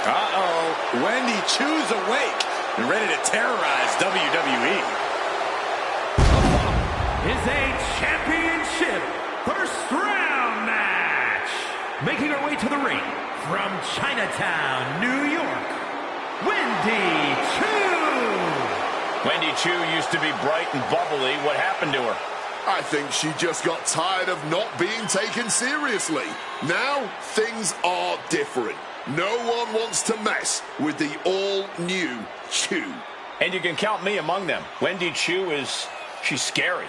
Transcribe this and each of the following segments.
Uh-oh, Wendy Chu's awake and ready to terrorize WWE. Is a championship first round match. Making her way to the ring from Chinatown, New York, Wendy Chu. Wendy Chu used to be bright and bubbly. What happened to her? I think she just got tired of not being taken seriously. Now, things are different. No one wants to mess with the all-new Chu. And you can count me among them. Wendy Chu she's scary.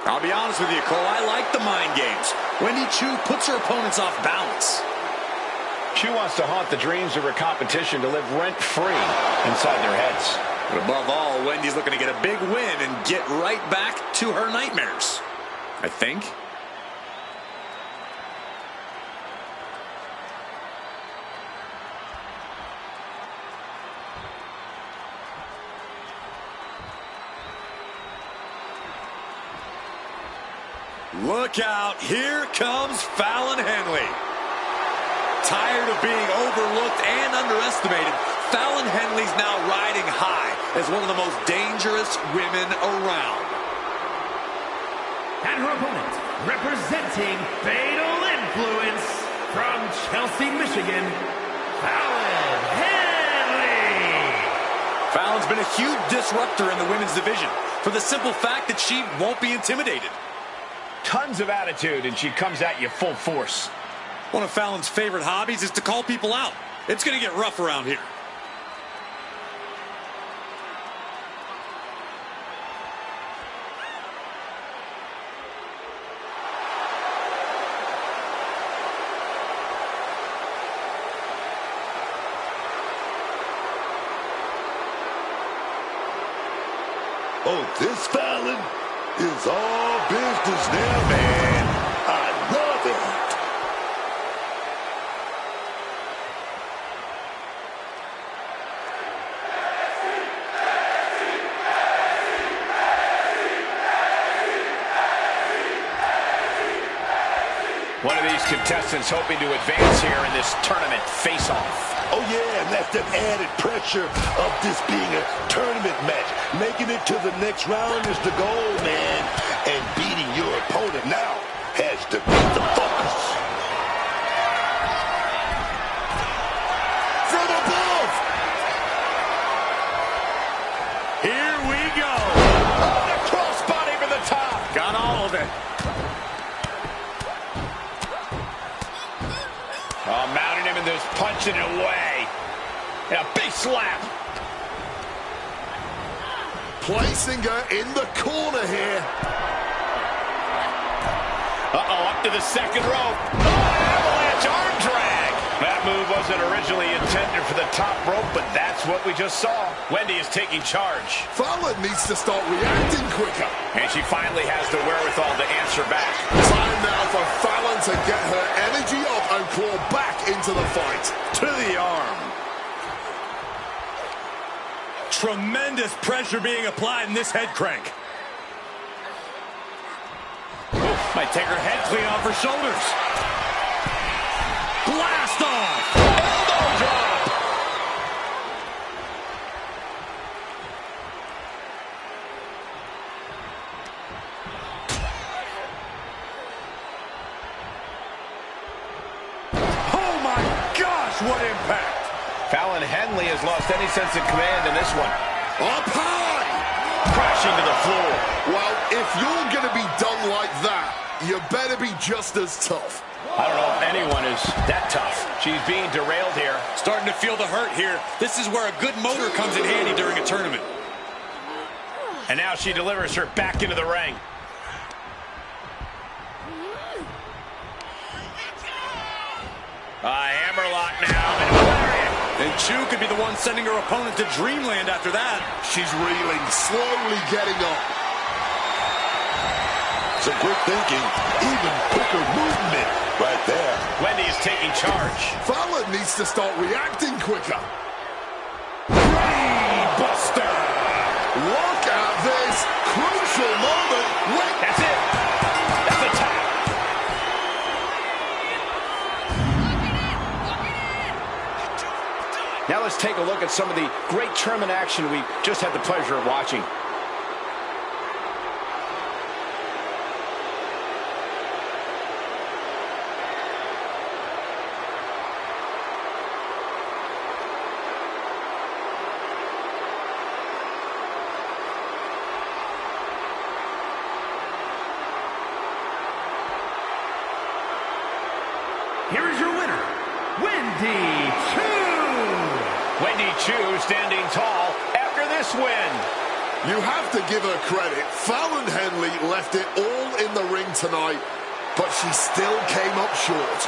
I'll be honest with you, Cole, I like the mind games. Wendy Chu puts her opponents off balance. Chu wants to haunt the dreams of her competition to live rent-free inside their heads. But above all, Wendy's looking to get a big win and get right back to her nightmares, I think. Look out, here comes Fallon Henley. Tired of being overlooked and underestimated, Fallon Henley's now riding high as one of the most dangerous women around. And her opponent, representing Fatal Influence from Chelsea, Michigan, Fallon Henley. Fallon's been a huge disruptor in the women's division for the simple fact that she won't be intimidated. Tons of attitude, and she comes at you full force. One of Fallon's favorite hobbies is to call people out. It's going to get rough around here. Oh, this Fallon is all business now, man. I love it. One of these contestants hoping to advance here in this tournament face-off. Oh, yeah, and that's the added pressure of this being a tournament match. Making it to the next round is the goal, man. And beating your opponent now has to be the focus. From above! Here we go. Oh, the crossbody from the top. Got all of it. Oh, mounting him and just punching it away. And a big slap. Placing her in the corner here. Uh-oh, up to the second rope. Oh, avalanche arm drag. That move wasn't originally intended for the top rope, but that's what we just saw. Wendy is taking charge. Fallon needs to start reacting quicker. And she finally has the wherewithal to answer back. Time now for Fallon to get her energy up and claw back into the fight. To the arm. Tremendous pressure being applied in this head crank. Might take her head clean off her shoulders. Blast off! Elbow drop! impact. Fallon Henley has lost any sense of command in this one. Up high! Crashing to the floor. Well, if you're going to be done like that, you better be just as tough. I don't know if anyone is that tough. She's being derailed here. Starting to feel the hurt here. This is where a good motor comes in handy during a tournament. And now she delivers her back into the ring. Hammerlock now. And Chu could be the one sending her opponent to dreamland after that. She's reeling, slowly getting up. Some quick thinking, even quicker movement right there. Wendy is taking charge. Fallon needs to start reacting quicker. Buster! Look at this crucial moment. Wait. That's it. That's a tap. Now let's take a look at some of the great tournament action we just had the pleasure of watching. Here is your winner, Wendy Chu. Wendy Chu standing tall after this win. You have to give her credit. Fallon Henley left it all in the ring tonight, but she still came up short.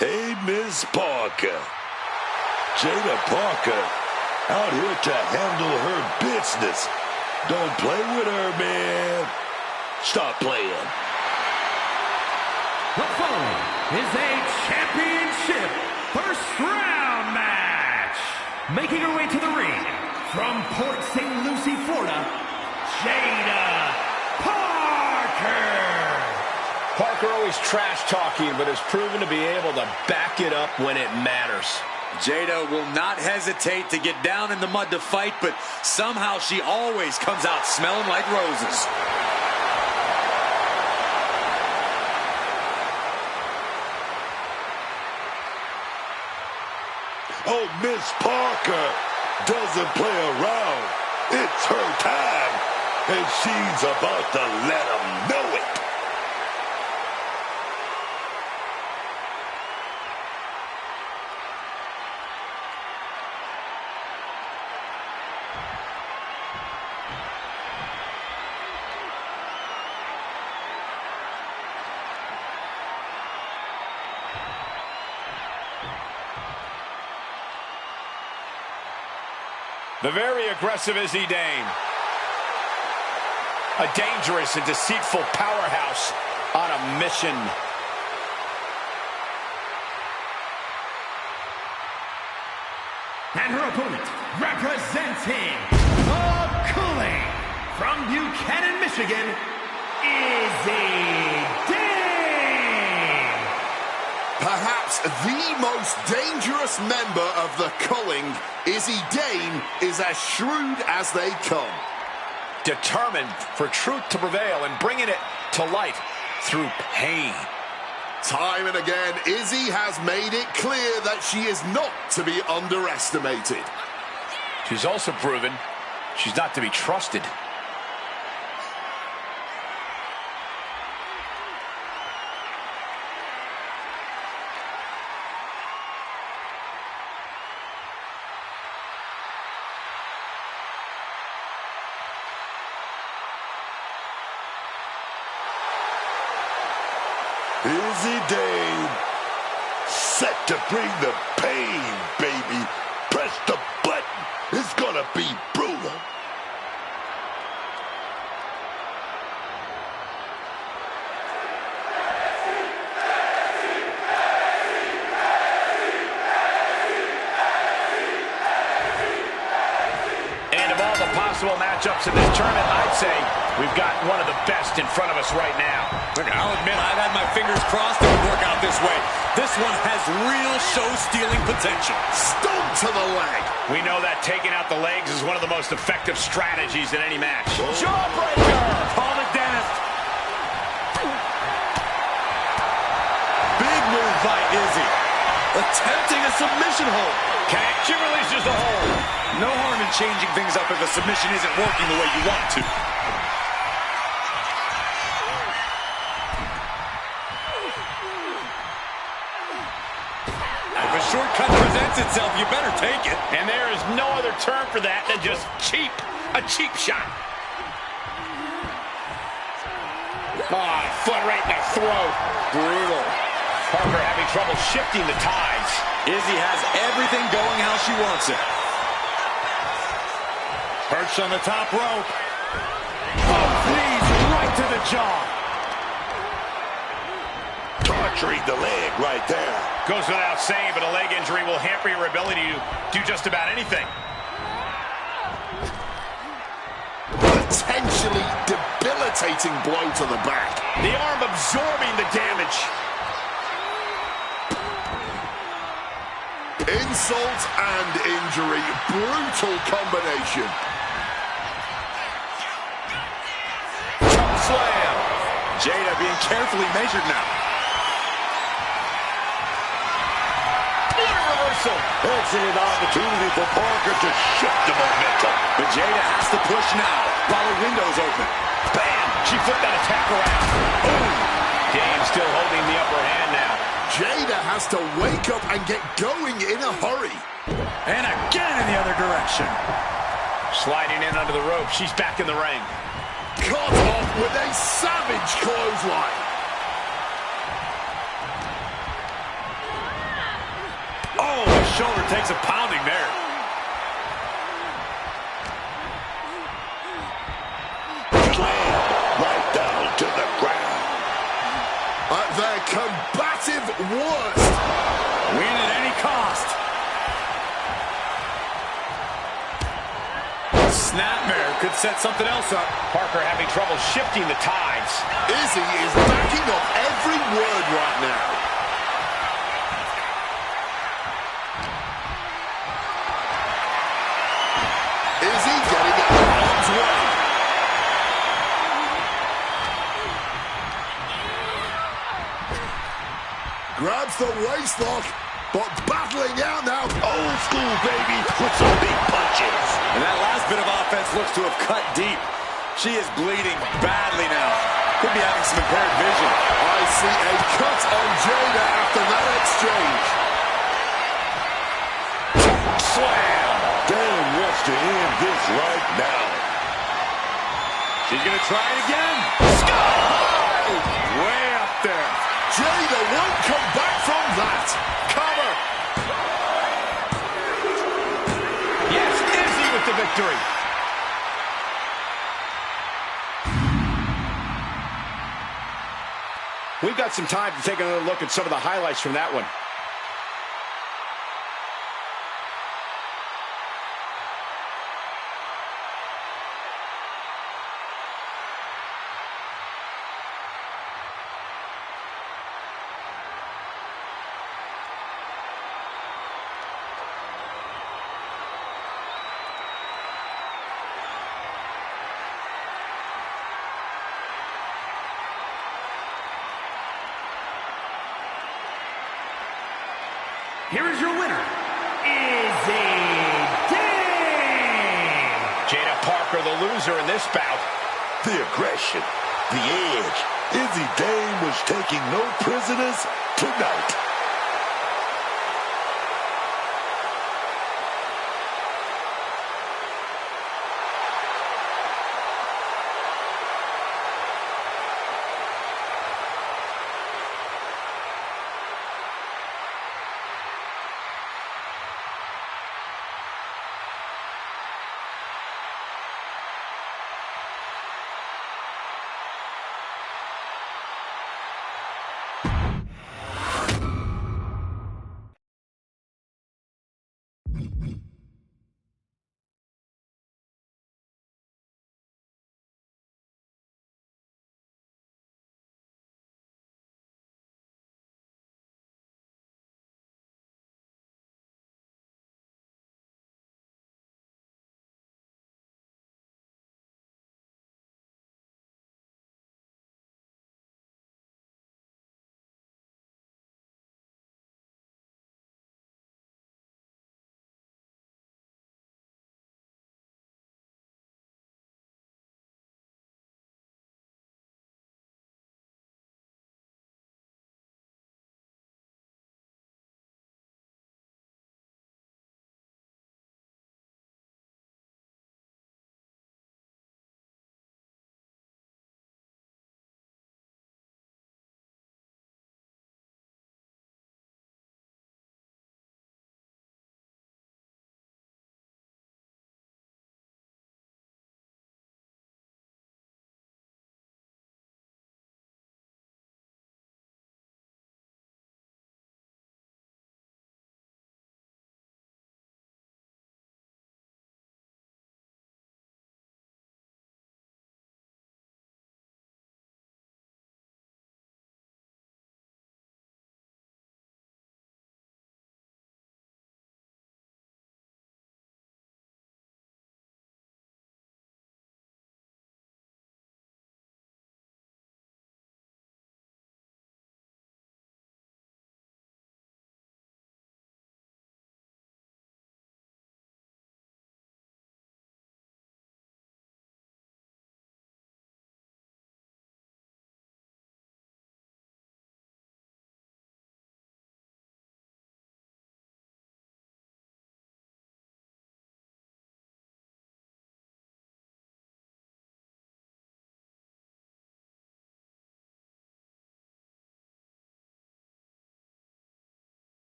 Hey, Miss Parker. Jada Parker out here to handle her business. Don't play with her, man. Stop playing. The following is a championship first round match. Making her way to the ring from Port St. Lucie, Florida, Jada Parker. Parker always trash-talking, but has proven to be able to back it up when it matters. Jada will not hesitate to get down in the mud to fight, but somehow she always comes out smelling like roses. Oh, Miss Parker doesn't play around. It's her time, and she's about to let them know it. The very aggressive Izzy Dane. A dangerous and deceitful powerhouse on a mission. And her opponent, representing the Cooling from Buchanan, Michigan, Izzy Dane. Perhaps the most dangerous member of the Culling, Izzy Dane, is as shrewd as they come. Determined for truth to prevail and bringing it to light through pain. Time and again, Izzy has made it clear that she is not to be underestimated. She's also proven she's not to be trusted. Izzy Dane, set to bring the pain, baby. Press the button. It's gonna be brutal. And of all the possible matchups in this tournament, I'd say we've got one of the best in front of us right now. Look, I'll admit I've had my fingers crossed it would work out this way. This one has real show-stealing potential. Stomp to the leg. We know that taking out the legs is one of the most effective strategies in any match. Jawbreaker! Call the dentist. Big move by Izzy. Attempting a submission hold. She releases the hold. No harm in changing things up if a submission isn't working the way you want to. If a shortcut presents itself, you better take it. And there is no other term for that than just cheap. A cheap shot. Foot right in the throat. Brutal. Parker having trouble shifting the tides. Izzy has everything going how she wants it. Perched on the top rope. Oh, please, right to the jaw. Torturing the leg right there. Goes without saying, but a leg injury will hamper your ability to do just about anything. Potentially debilitating blow to the back. The arm absorbing the damage. Insult and injury. Brutal combination. Jada being carefully measured now. Reversal. Excellent opportunity for Parker to shift the momentum. But Jada has to push now while the window's open. Bam! She flipped that attack around. Boom! Dame still holding the upper hand now. Jada has to wake up and get going in a hurry. And again in the other direction. Sliding in under the rope. She's back in the ring. Cut off with a savage clothesline. Oh, the shoulder takes a pounding there. Slam right down to the ground. At their combative worst. Win at any cost. Snapmare could set something else up. Parker having trouble shifting the tides. Izzy is backing up every word right now. Izzy getting out of harm's way. Grabs the waistlock, but battling out now. Old school, baby, with some big punches. And that last bit of offense looks to have cut deep. She is bleeding badly now. Could be having some impaired vision. I see a cut on Jada after that exchange. Slam! Dame wants to end this right now. She's going to try it again. Sky! Way up there. Jada won't come back from that. Cover! Yes, Izzy with the victory. We've got some time to take another look at some of the highlights from that one. Here is your winner, Izzy Dame. Jada Parker, the loser in this bout. The aggression, the edge. Izzy Dame was taking no prisoners tonight.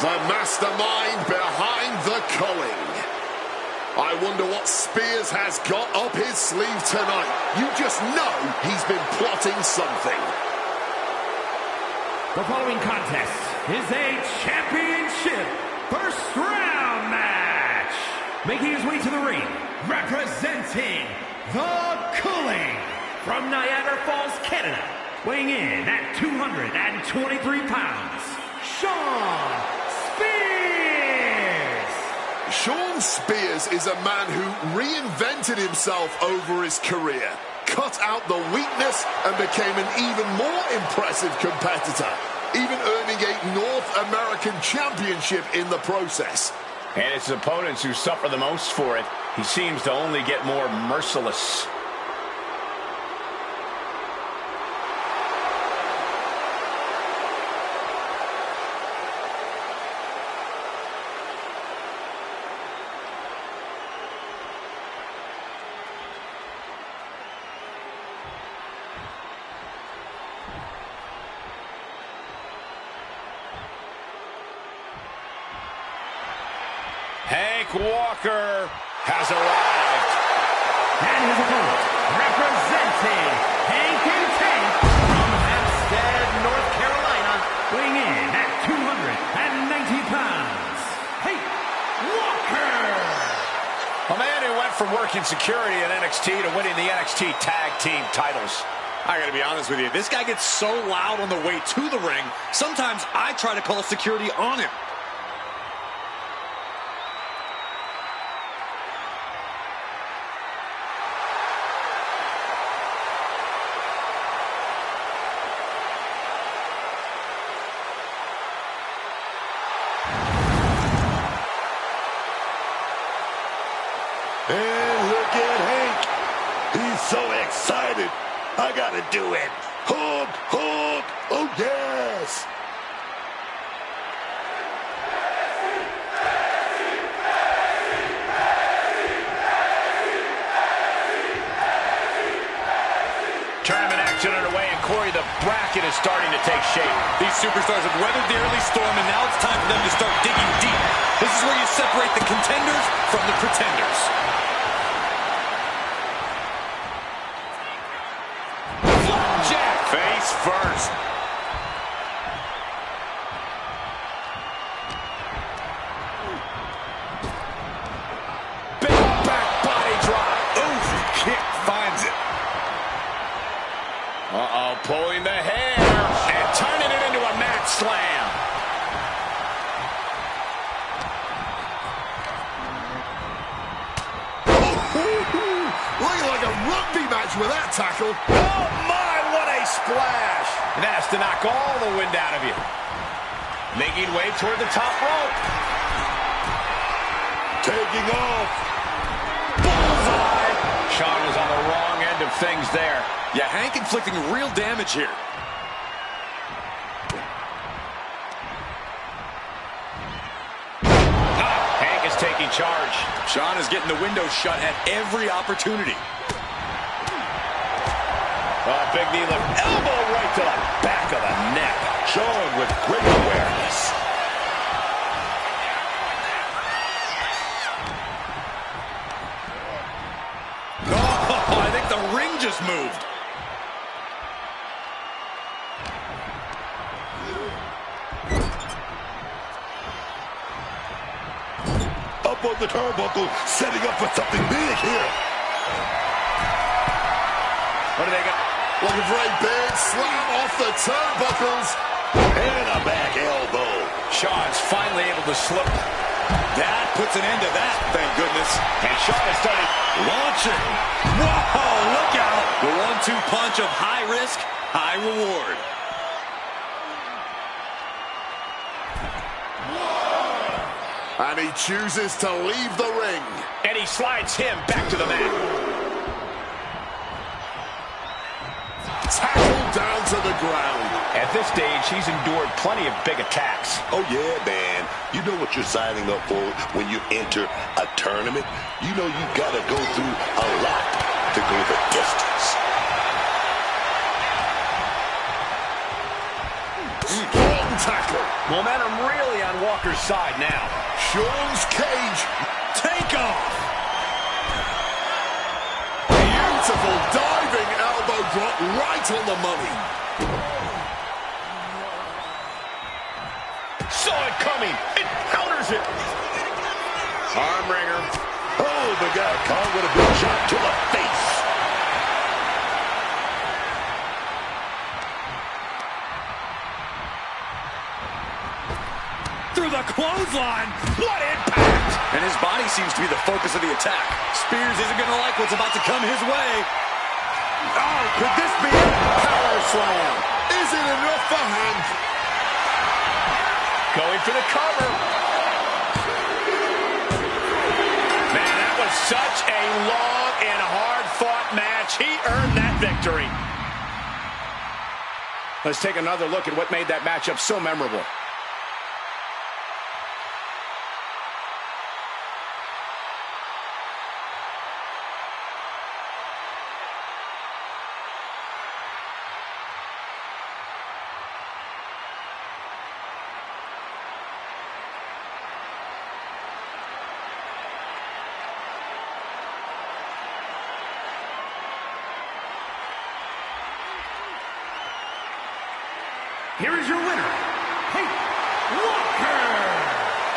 The mastermind behind the culling. I wonder what Spears has got up his sleeve tonight. You just know he's been plotting something. The following contest is a championship first round match. Making his way to the ring, representing the Culling from Niagara Falls, Canada, weighing in at 223 pounds, Sean Spears! Sean Spears is a man who reinvented himself over his career, cut out the weakness and became an even more impressive competitor, even earning a North American Championship in the process. And it's his opponents who suffer the most for it. He seems to only get more merciless. Hank Walker has arrived. And his opponent, representing Hank and Tank from Hempstead, North Carolina, weighing in at 290 pounds, Hank Walker! A man who went from working security in NXT to winning the NXT Tag Team titles. I gotta be honest with you, this guy gets so loud on the way to the ring, sometimes I try to call security on him. And look at Hank. He's so excited. I gotta do it. Hook, hook. Oh, yes. Tournament action underway, and Corey, the bracket is starting to take shape. These superstars have weathered the early storm, and now it's time for them to start digging deep. This is where you separate the contenders from the pretenders. Jack face first. Big back body drop. Oof, kick finds it. Uh-oh, pulling the hair and turning it into a mat slam. Looking like a rugby match with that tackle. Oh my, what a splash. And that has to knock all the wind out of you. Making way toward the top rope. Taking off. Bullseye. Sean was on the wrong end of things there. Yeah, Hank inflicting real damage here. Hank is taking charge. Sean is getting the window shut at every opportunity. Oh, big knee lift. Elbow right to the back of the neck. Sean with great awareness. Oh, I think the ring just moved. Up on the turnbuckle, setting up for something big here. What do they got? Looking for a big slam off the turnbuckles. And a back elbow. Shaw's finally able to slip. That puts an end to that, thank goodness. And Shaw has started Launching. Whoa, look out. The 1-2 punch of high risk, high reward. And he chooses to leave the ring. And he slides him back to the mat. Tackled down to the ground. At this stage, he's endured plenty of big attacks. Oh, yeah, man. You know what you're signing up for when you enter a tournament? You know you got to go through a lot to go the distance. Strong tackle. Momentum really on Walker's side now. Sean's cage. Take off. Beautiful diving elbow drop right on the money. Saw it coming. It counters it. Arm wringer. Oh, the guy caught with a big shot to the face. Through the clothesline. What impact. And his body seems to be the focus of the attack. Spears isn't going to like what's about to come his way. Oh, could this be a power slam? Is it enough for Hank? Going for the cover. Man, that was such a long and hard-fought match. He earned that victory. Let's take another look at what made that matchup so memorable. Here is your winner, Walker.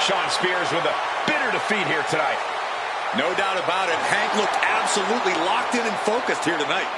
Shawn Spears with a bitter defeat here tonight. No doubt about it. Hank looked absolutely locked in and focused here tonight.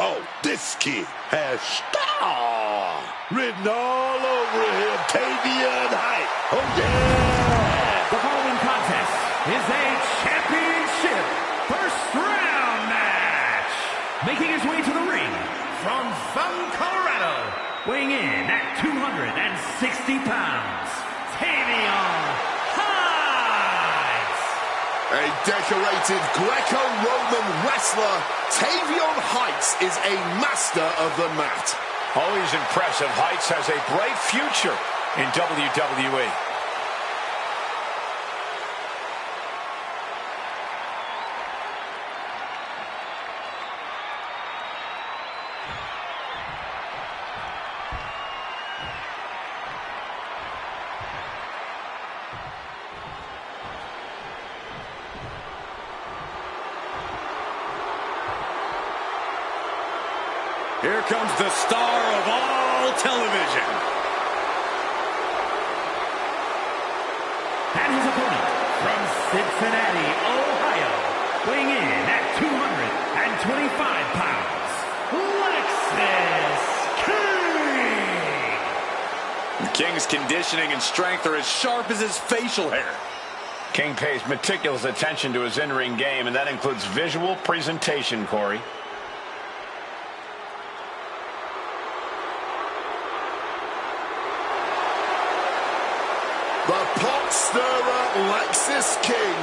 Oh, this kid has star written all over him. Tavion Height. Oh, yeah. The following contest is a championship first round match. Making his way to the ring from Colorado, weighing in at 260 pounds, Tavion Height. A decorated Greco-Roman wrestler, Tavion Height is a master of the mat. Always impressive. Heights has a bright future in WWE. Here comes the star of all television. And his opponent from Cincinnati, Ohio, weighing in at 225 pounds, Lexis King. The King's conditioning and strength are as sharp as his facial hair. King pays meticulous attention to his in-ring game, and that includes visual presentation, Corey. The pot stirrer Lexis King,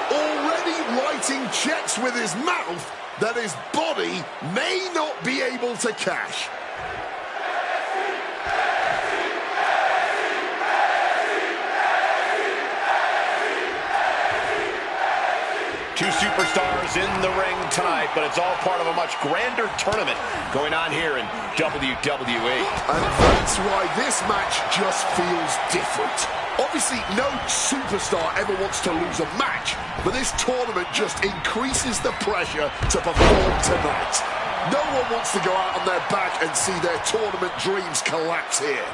already writing checks with his mouth that his body may not be able to cash. Two superstars in the ring tonight, but it's all part of a much grander tournament going on here in WWE. And that's why this match just feels different. Obviously, no superstar ever wants to lose a match, but this tournament just increases the pressure to perform tonight. No one wants to go out on their back and see their tournament dreams collapse here.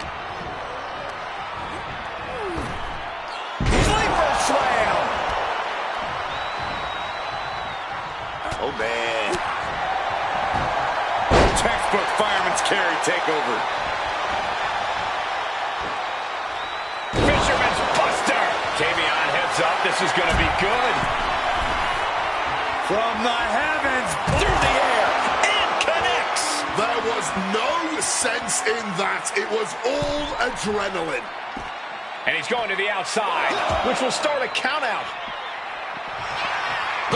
Sleeper slam! Oh, man. Textbook fireman's carry takeover. Fisherman's Buster! Tavion heads up. This is going to be good. From the heavens, through the air, And connects! There was no sense in that. It was all adrenaline. And he's going to the outside, which will start a countout.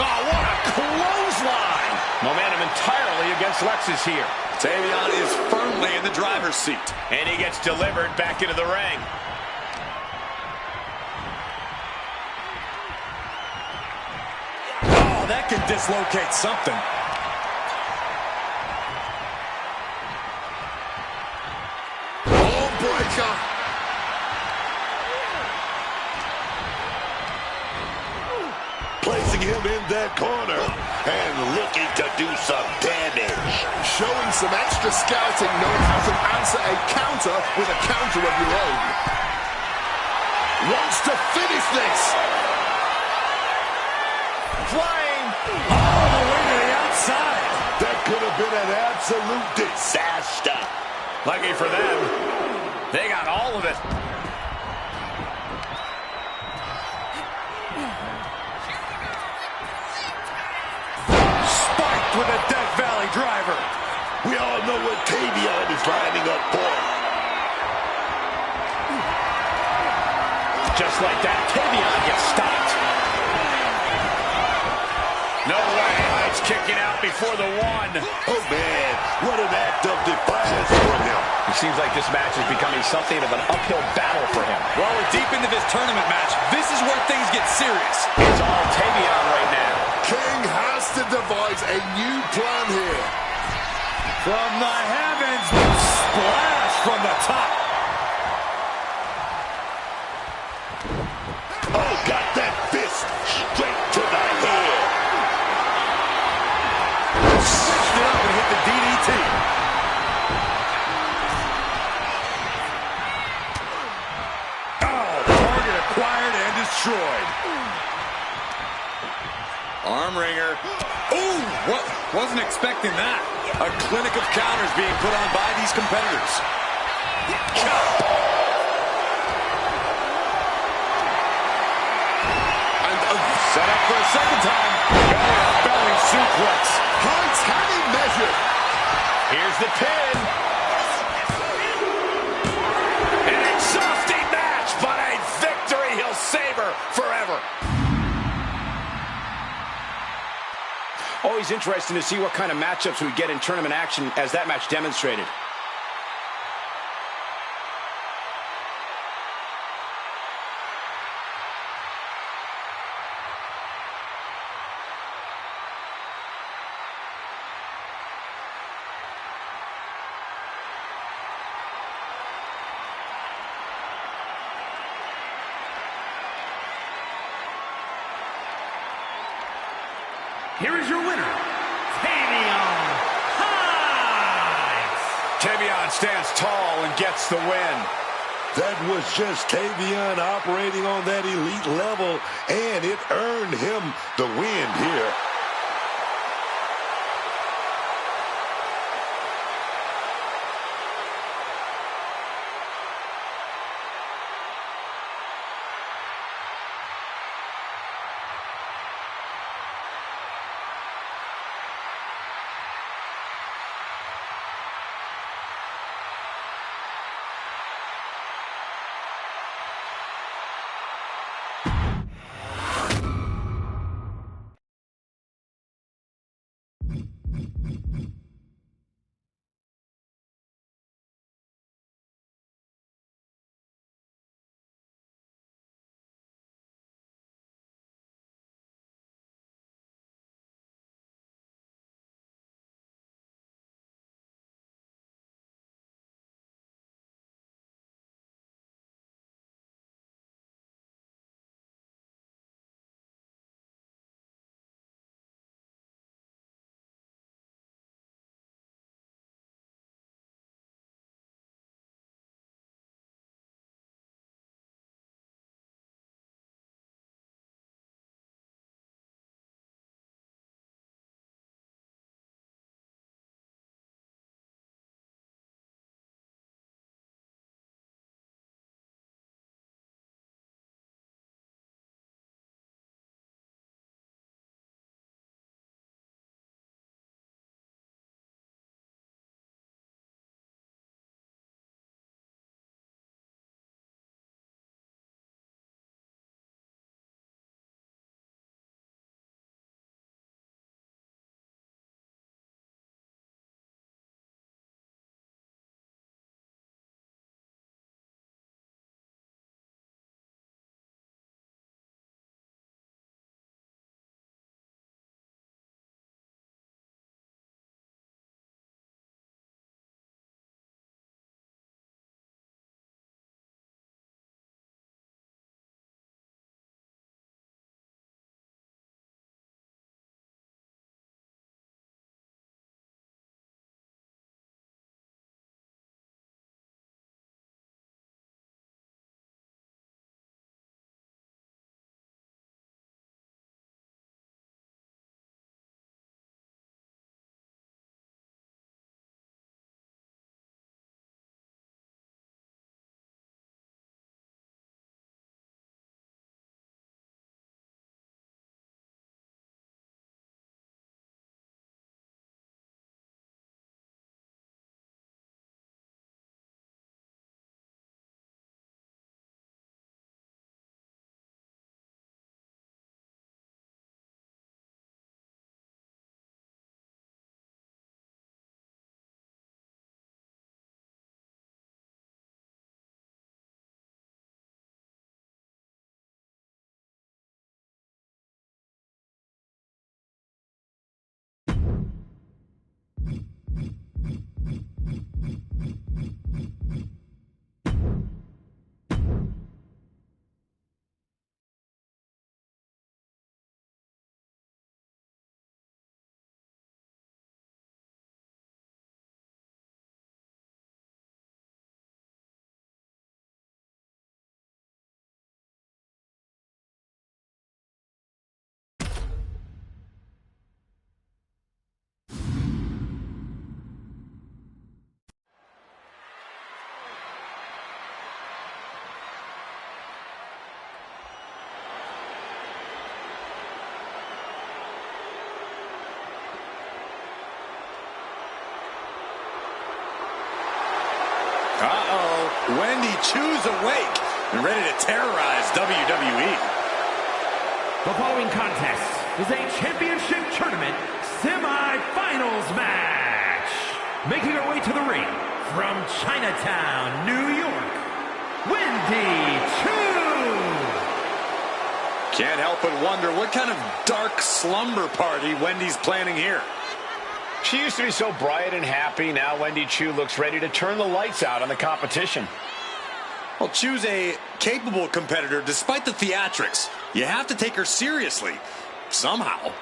Oh, what a clothesline! Momentum entirely against Lexis here. Tavion is firmly in the driver's seat. And he gets delivered back into the ring. Oh, that can dislocate something. Arm breaker. Placing him in that corner and looking to do some damage. Showing some extra scouting, knowing how to answer a counter with a counter of your own. Wants to finish this. Flying! All the way to the outside. That could have been an absolute disaster. Lucky for them, they got all of it. Spiked with a Death Valley driver. We all know what Tavion is lining up for. Just like that, Tavion gets stopped. No way, Heights kicking out before the one. Oh, man, what an act of defiance from him. It seems like this match is becoming something of an uphill battle for him. Well, we're deep into this tournament match. This is where things get serious. It's all Tavion right now. King has to devise a new plan here. From the heavens, splash from the top. Oh, got that fist straight to the head. Switched it up and hit the DDT. Oh, target acquired and destroyed. Arm wringer. Ooh, what? Wasn't expecting that. A clinic of counters being put on by these competitors. Set up for a second time. Belly suplex. Heights having measured. Here's the pin. An exhausting match, but a victory he'll savor forever. Always interesting to see what kind of matchups we get in tournament action, as that match demonstrated. Here is your winner, Tavion Heights. Tavion stands tall and gets the win. That was just Tavion operating on that elite level, and it earned him the win here. Chu's awake and ready to terrorize WWE. The following contest is a championship tournament semi-finals match. Making her way to the ring from Chinatown, New York, Wendy Chu. Can't help but wonder what kind of dark slumber party Wendy's planning here. She used to be so bright and happy. Now Wendy Chu looks ready to turn the lights out on the competition. Well, Chu's a capable competitor despite the theatrics. You have to take her seriously, somehow.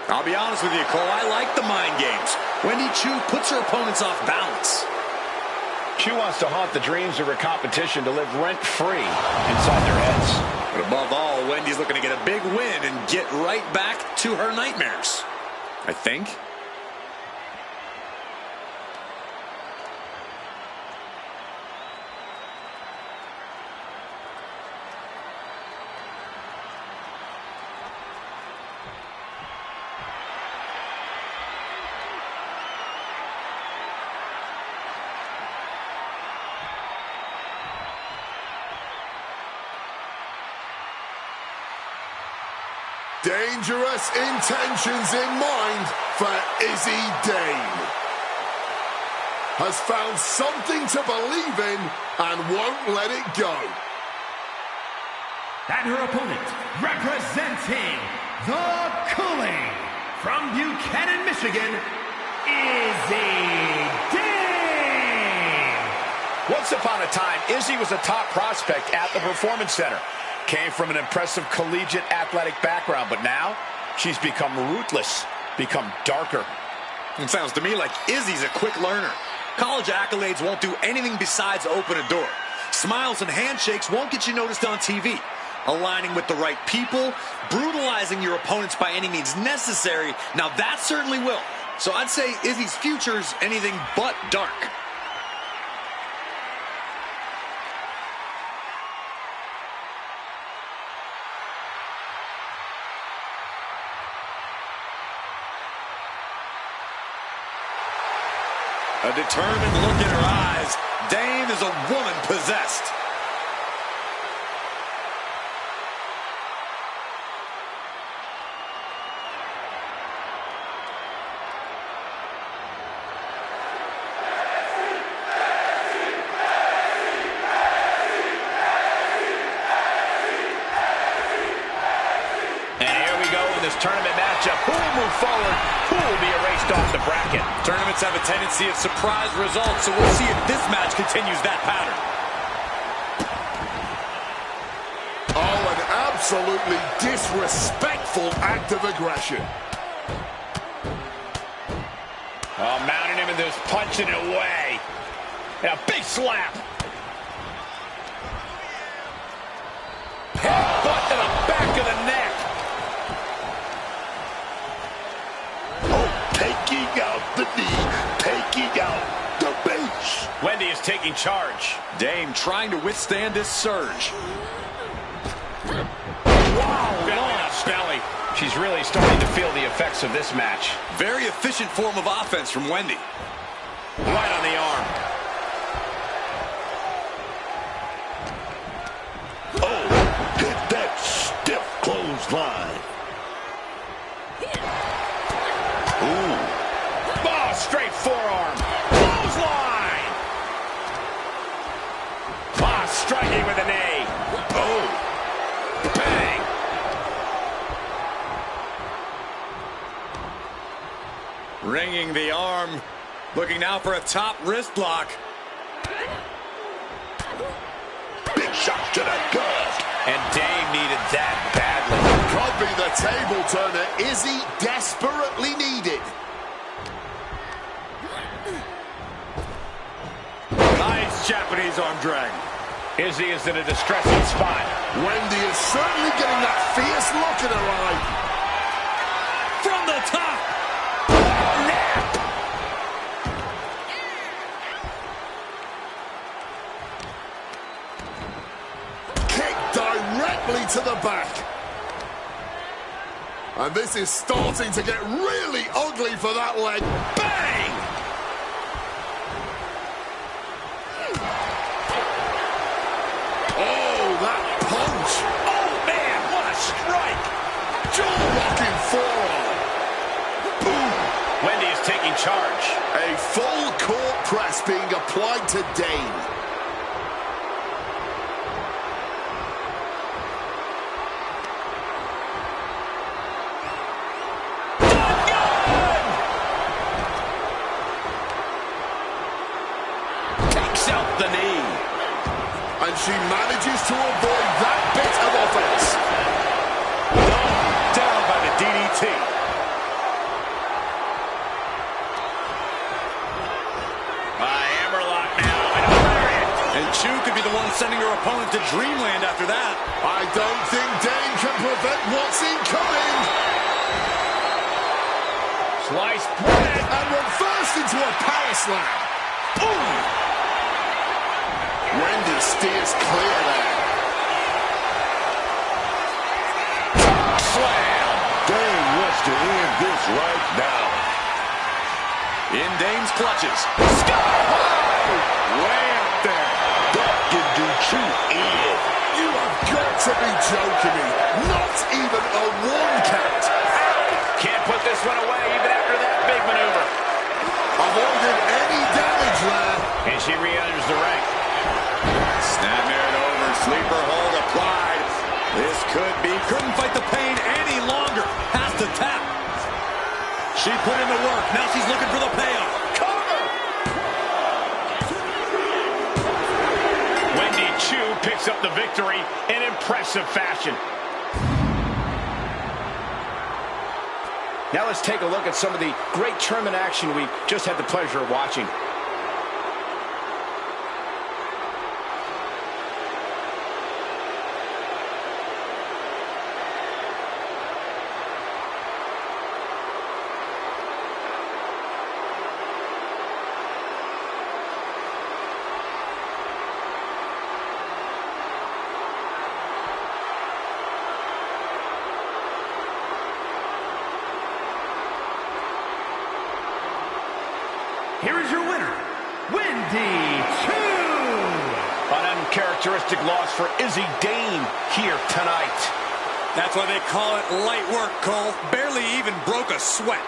I'll be honest with you, Cole, I like the mind games. Wendy Chu puts her opponents off balance. Chu wants to haunt the dreams of her competition to live rent-free inside their heads. But above all, Wendy's looking to get a big win and get right back to her nightmares, I think. Dangerous intentions in mind for Izzy Dane. Has found something to believe in and won't let it go. And her opponent, representing the Cooling from Buchanan, Michigan, Izzy Dane. Once upon a time, Izzy was a top prospect at the Performance Center. Came from an impressive collegiate athletic background, but now she's become ruthless, become darker. It sounds to me like Izzy's a quick learner. College accolades won't do anything besides open a door. Smiles and handshakes won't get you noticed on TV. Aligning with the right people, brutalizing your opponents by any means necessary, now that certainly will. So I'd say Izzy's future's anything but dark. A determined look in her eyes. Dane is a woman possessed. This tournament matchup, who will move forward, who will be erased off the bracket. Tournaments have a tendency of surprise results, so we'll see if this match continues that pattern. Oh, an absolutely disrespectful act of aggression. Oh, mounting him and just punching it away. And a big slap. Headbutt to the back of the neck. Taking out the knee, taking out the base. Wendy is taking charge. Dane trying to withstand this surge. Wow, launch belly. She's really starting to feel the effects of this match. Very efficient form of offense from Wendy. Right on the arm. Oh, hit that stiff clothesline. Straight forearm. Clothesline. Striking with a knee. Oh. Bang. Ringing the arm. Looking now for a top wrist lock. Big shot to the gut. And Dame needed that badly. Could be the table turner Izzy desperately needed. Nice Japanese arm drag. Izzy is in a distressing spot. Wendy is certainly getting that fierce look in her eye. From the top. Kick directly to the back. And this is starting to get really ugly for that leg. Bang! Oh, that punch! Oh, man, what a strike! Jaw-locking forearm. Boom! Wendy is taking charge. A full court press being applied to Dane. Takes out the knee. And she manages to avoid that bit of offense. Down by the DDT. Hammerlock now. And Chu could be the one sending her opponent to dreamland after that. I don't think Dane can prevent what's incoming. Sliced bread. And reversed into a power slam. Boom! Wendy steers clear there. Slam. Dane wants to end this right now. In Dane's clutches. Sky high. Way up there. That can do Chu in. You have got to be joking me. Not even a one count. Can't put this one away even after that big maneuver. Avoided any damage there. And she re-enters the ring. Snapmare over. Sleeper hold applied. This couldn't fight the pain any longer. Has to tap. She put in the work. Now she's looking for the payoff. Cover! Wendy Chu picks up the victory in impressive fashion. Now let's take a look at some of the great tournament action we just had the pleasure of watching. Here is your winner, Wendy Chu. An uncharacteristic loss for Izzy Dane here tonight. That's why they call it light work, Cole. Barely even broke a sweat.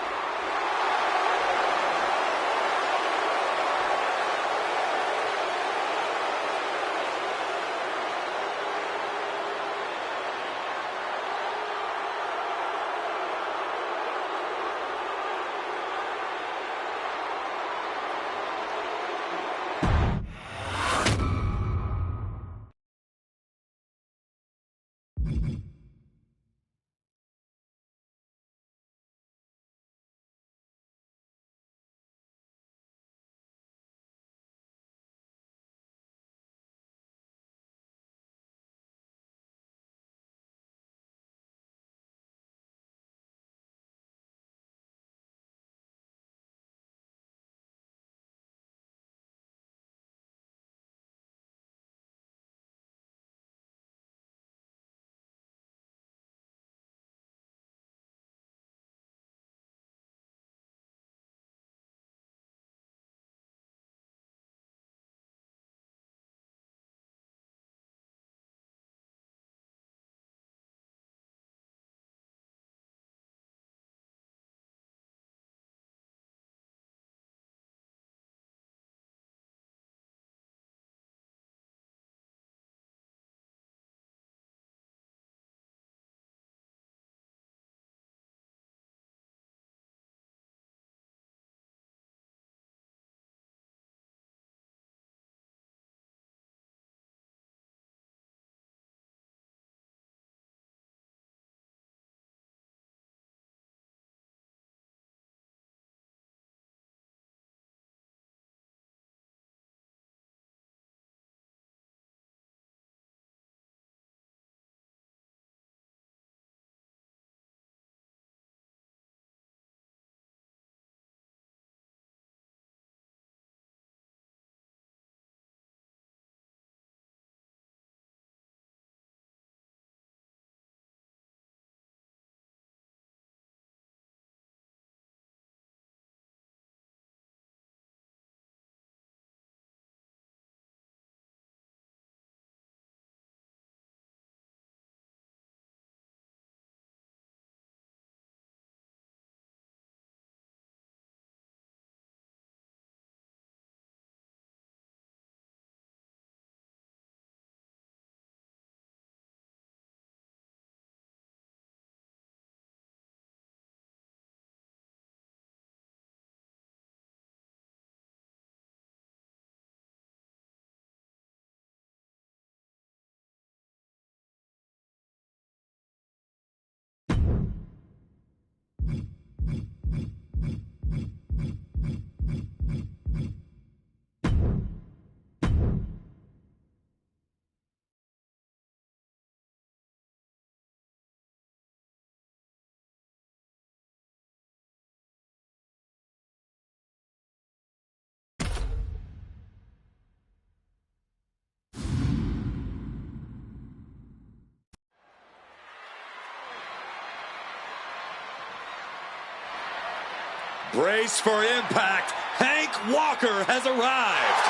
Brace for impact. Hank Walker has arrived.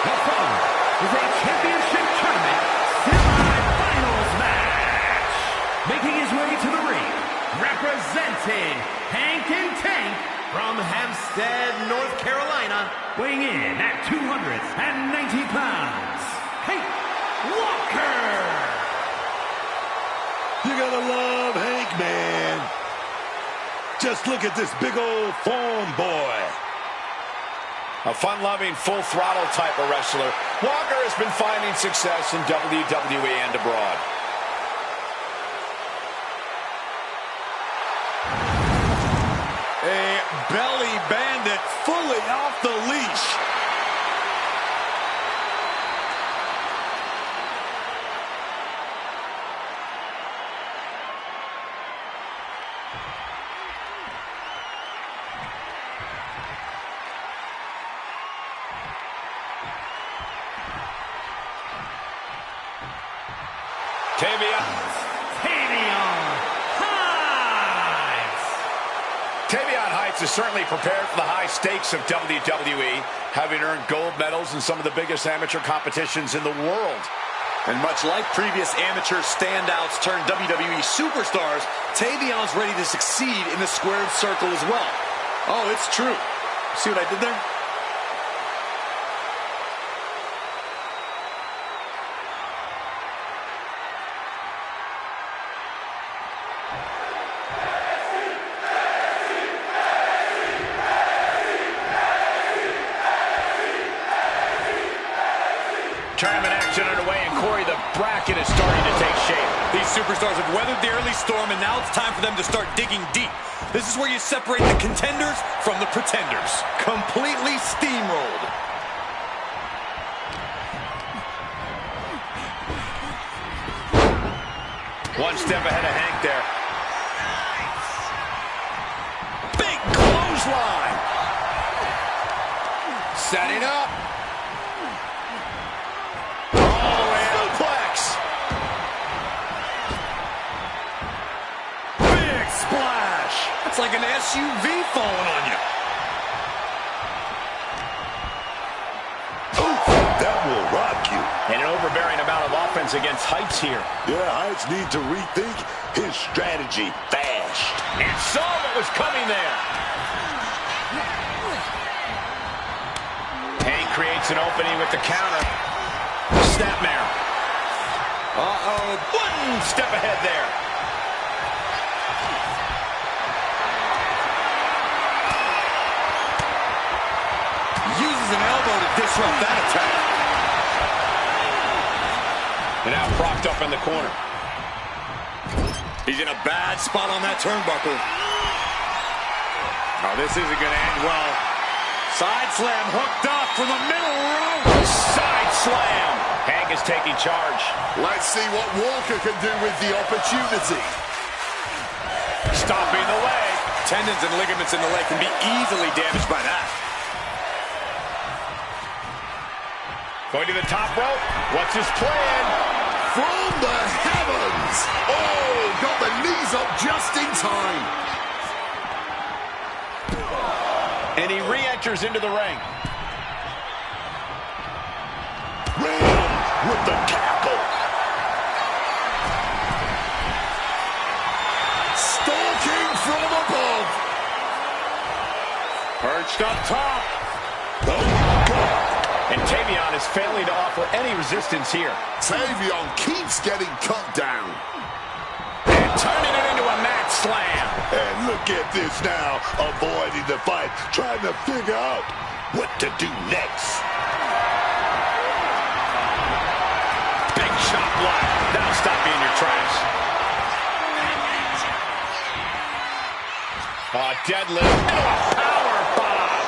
The following is a championship tournament semi-finals match. Making his way to the ring, representing Hank and Tank from Hampstead, North Carolina, weighing in at 290 pounds, Hank Walker. You gotta love Hank, man. Just look at this big old form boy. A fun-loving, full-throttle type of wrestler, Walker has been finding success in WWE and abroad. A belly bandit fully off the leash. Tavion Heights is certainly prepared for the high stakes of WWE, having earned gold medals in some of the biggest amateur competitions in the world. And much like previous amateur standouts turned WWE superstars, Tavion's ready to succeed in the squared circle as well. Oh, it's true. See what I did there? Tournament action underway, and Corey, the bracket is starting to take shape. These superstars have weathered the early storm, and now it's time for them to start digging deep. This is where you separate the contenders from the pretenders. Completely steamrolled. One step ahead of Hank there. Big clothesline. Setting up. It's like an SUV falling on you. Oof, that will rock you. And an overbearing amount of offense against Heights here. Yeah, Heights need to rethink his strategy fast. And saw what was coming there. Hank creates an opening with the counter. Snapmare. Uh-oh. One step ahead there. Uses an elbow to disrupt that attack. And now propped up in the corner. He's in a bad spot on that turnbuckle. Oh, this isn't going to end well. Side slam hooked up from the middle rope. Side slam. Hank is taking charge. Let's see what Walker can do with the opportunity. Stopping the leg. Tendons and ligaments in the leg can be easily damaged by that. Going to the top rope. What's his plan? From the heavens. Oh, got the knees up just in time. And he re-enters into the ring. Ram with the tackle. Stalking from above. Perched up top. Oh, God. And Tavion is failing to offer any resistance here. Tavion keeps getting cut down. And turning it into a mat slam. And look at this now, avoiding the fight, trying to figure out what to do next. Big chop block. That'll stop you in your tracks. Deadlift. Power bomb.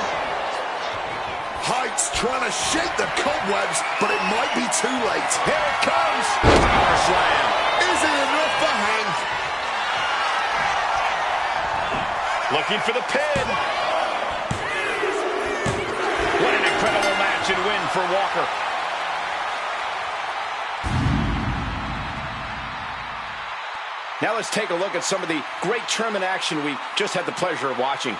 Heights trying to shake the cobwebs, but it might be too late. Here it comes. Power slam. Is it enough for Hank? Looking for the pin. What an incredible match and win for Walker. Now let's take a look at some of the great tournament action we just had the pleasure of watching.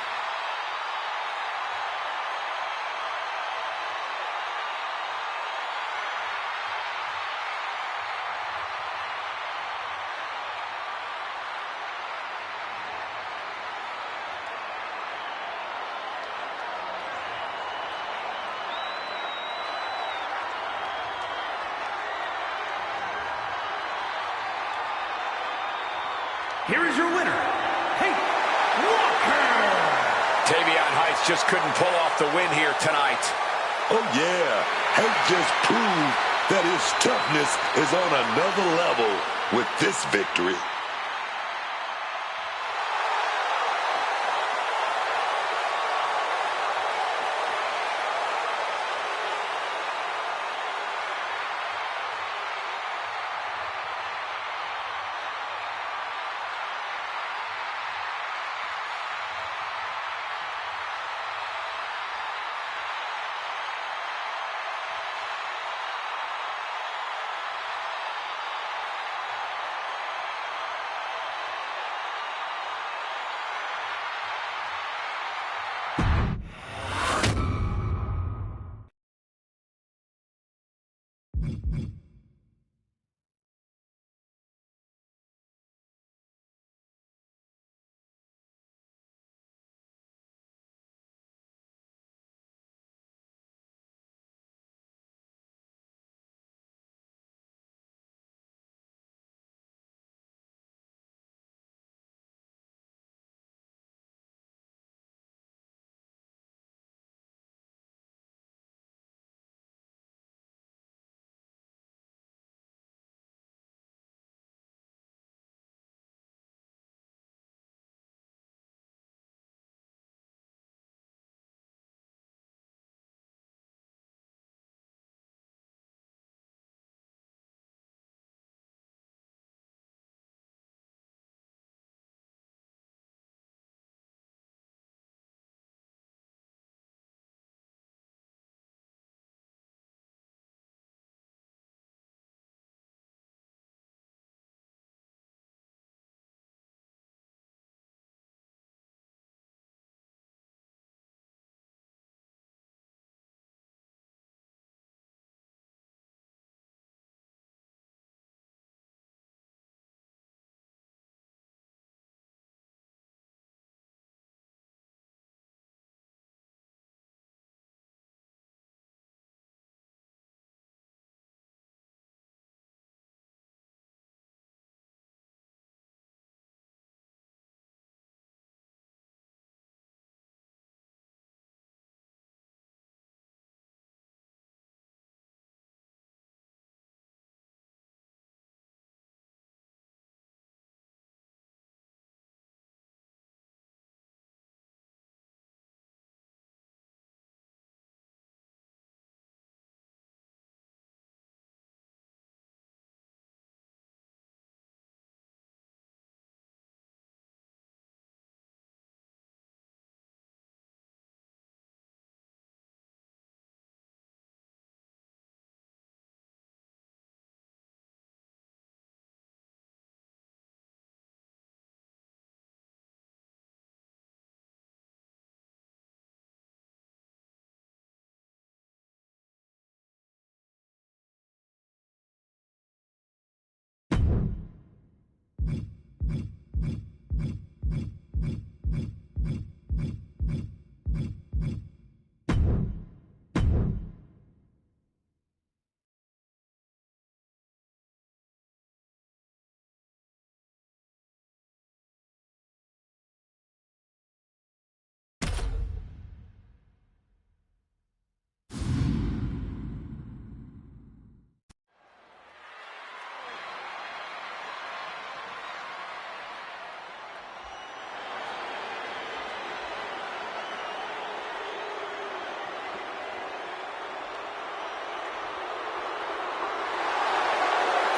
Here is your winner, Kate Walker. Tavion Heights just couldn't pull off the win here tonight. Oh, yeah. Hank just proved that his toughness is on another level with this victory.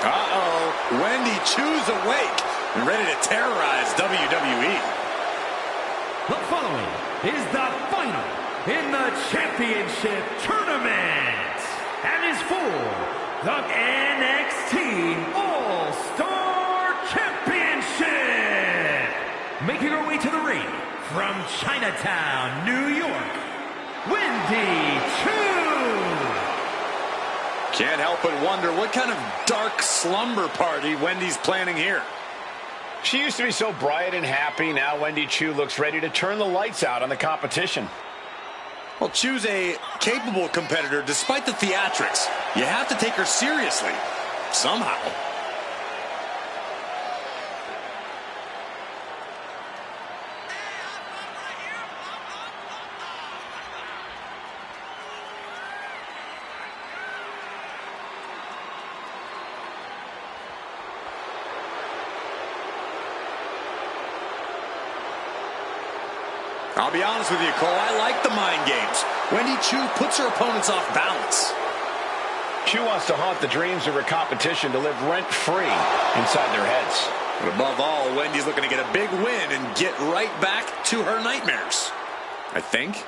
Uh-oh. Wendy Chu's awake and ready to terrorize WWE. The following is the final in the championship tournament and is for the NXT All-Star Championship. making her way to the ring from Chinatown, New York, Wendy Choo. Can't help but wonder what kind of dark slumber party Wendy's planning here. She used to be so bright and happy. Now Wendy Choo looks ready to turn the lights out on the competition. Well, Choo's a capable competitor despite the theatrics. You have to take her seriously, somehow. I'll be honest with you, Cole, I like the mind games. Wendy Choo puts her opponents off balance. Choo wants to haunt the dreams of her competition to live rent-free inside their heads. But above all, Wendy's looking to get a big win and get right back to her nightmares, I think.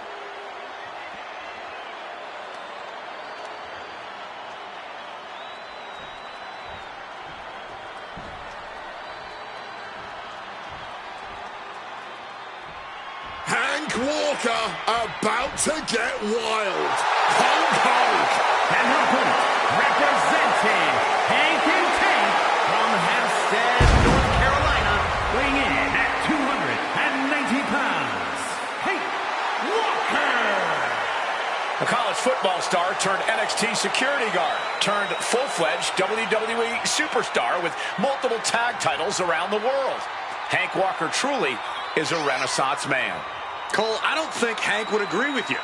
Walker about to get wild. Hulk. And her opponent, representing Hank and Tank from Hempstead, North Carolina, weighing in at 290 pounds, Hank Walker. A college football star turned NXT security guard, turned full-fledged WWE superstar with multiple tag titles around the world. Hank Walker truly is a Renaissance man. Cole, I don't think Hank would agree with you.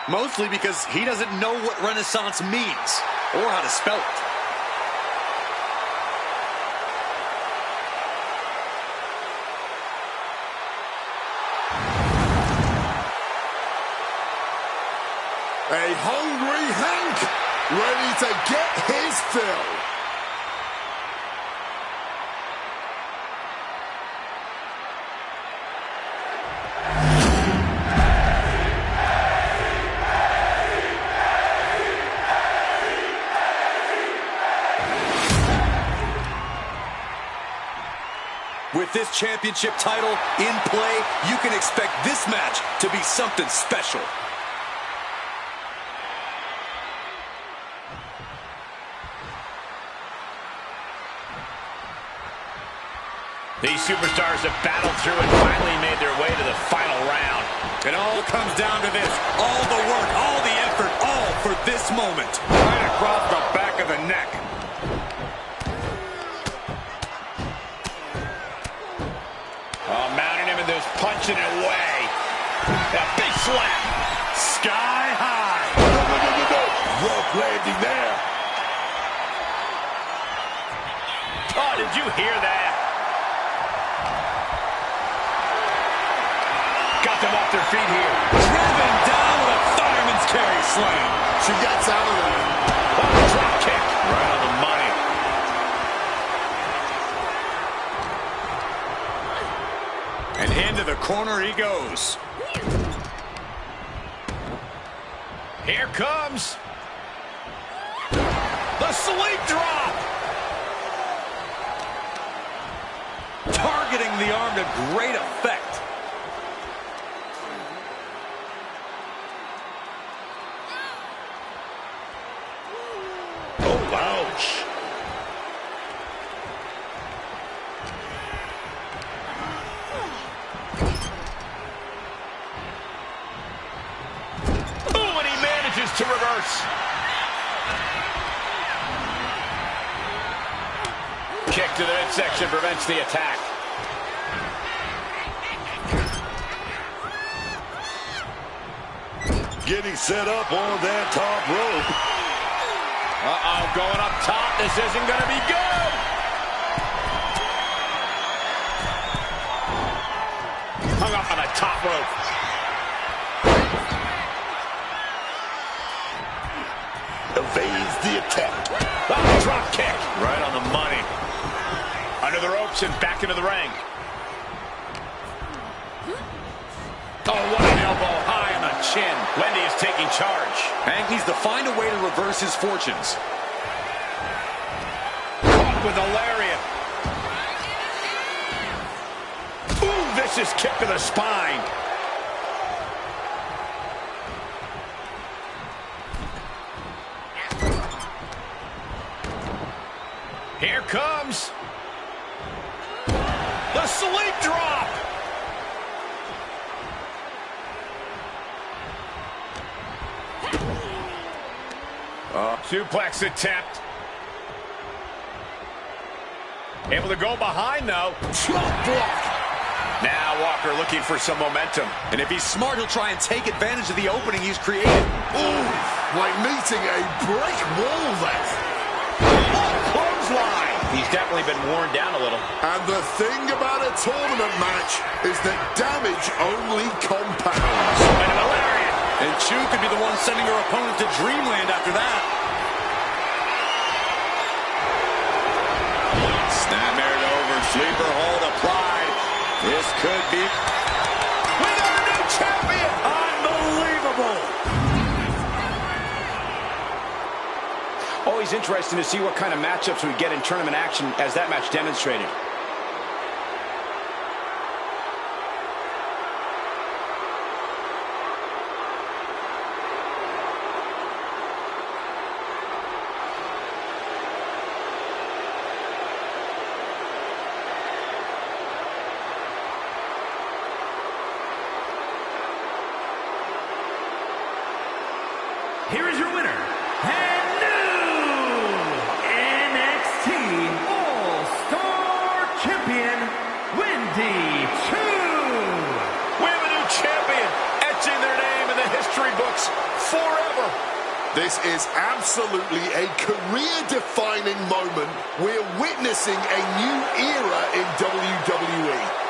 Mostly because he doesn't know what Renaissance means or how to spell it. A hungry Hank, ready to get his fill. With this championship title in play, you can expect this match to be something special. These superstars have battled through and finally made their way to the final round. It all comes down to this. All the work, all the effort, all for this moment. Right across the back of the neck. Mounting him and there's punching it away. A big slap. Sky high. No. Rough landing there. Oh, did you hear that? Got them off their feet here. Driven down with a fireman's carry slam. She gets out of there. Oh, drop kick. Right on the money. And into the corner he goes. Here comes the sleep drop. Targeting the arm to great effect. Oh, ouch. Oh, and he manages to reverse. Kick to the midsection prevents the attack. Getting set up on that top rope. Uh-oh, going up top. This isn't going to be good. Hung up on the top rope. Evades the attack. Oh, drop kick. Right on the money. Under the ropes and back into the ring. Oh, what an elbow high on the chin. Wendy is taking charge. Hank needs to find a way to reverse his fortunes. Caught with a lariat. Ooh, vicious vicious kick to the spine. Here comes the sleep drop. Suplex attempt. Able to go behind, though. Drop block. Now Walker looking for some momentum. And if he's smart, he'll try and take advantage of the opening he's created. Ooh, like meeting a brick wall there. Clothesline. He's definitely been worn down a little. And the thing about a tournament match is that damage only compounds. And a lariat. And Chu could be the one sending her opponent to dreamland after that. Snapmared over, sleeper hold applied. This could be... We got a new champion! Unbelievable! Always interesting to see what kind of matchups we get in tournament action, as that match demonstrated. Here is your winner, and new NXT All-Star Champion, Wendy Chu. We have a new champion, etching their name in the history books forever. This is absolutely a career-defining moment. We're witnessing a new era in WWE.